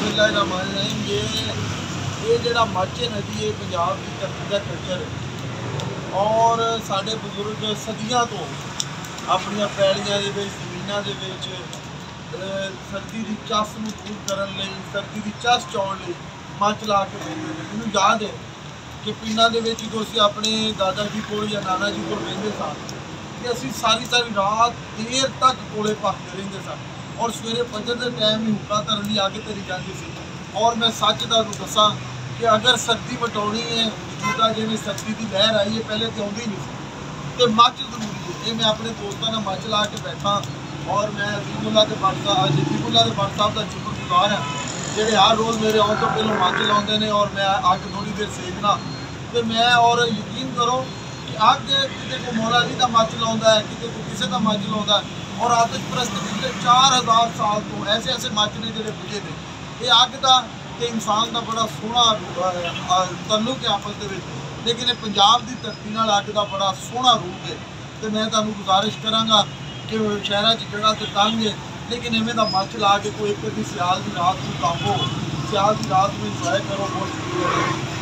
बिस्मिल्लाहिर्रहमानिर्रहीम। ये जिहड़ा मच है नदी है पंजाब की धरती का कल्चर है और साढ़े बजुर्ग सदियां तो अपनी पैलियां दे विच ज़मीनां दे विच सर्दी की चस नूं दूर करन लई सर्दी की चस चाउण लई मच ला के बैठे ने। मैनूं याद है कि पिंडां दे विच जो असीं अपने दादा जी कोल या नाना जी कोल रहिंदे सन कि असीं सारी सारी रात देर तक कोले भखदे रहिंदे सन और सवेरे फजर के टाइम ही हुक्का धरन लई अग धरी जाती सी। और मैं सच तुहानूं दसां कि अगर सर्दी मटाउणी है जिद्दां जिवें सर्दी की लहर आई है पहले तो आउंदी नहीं सी तो मच जरूरी है। ये मैं अपने दोस्तों नाल मच ला के बैठा और मैं अजीमुल्ला के भट्ट साहब का शुक्रगुजार है जिहड़े हर रोज़ मेरे आउण तो पहलों मच लाउंदे ने और मैं अग थोड़ी देर सेकना तो मैं और यकीन करो कि अग किते को मौला अली का मच लाउंदा है किते को किसी का मच लाउंदा है और आतिश परस्त पिछले 4000 साल तो ऐसे ऐसे मच ने जिहड़े बुझे ने। ये अग का ते इंसान का बड़ा सोहना तल्लुक है आपस दे विच, लेकिन पंजाब की धरती नाल अग का बड़ा सोहना रूप है। तो मैं तुहानूं गुजारिश करांगा कि शहरों जगह तो तंग है लेकिन इवें दा मच ला के कोई एक सियाल की रात में काबो सियाल की रात में इंजॉय करो। बहुत शुक्रिया।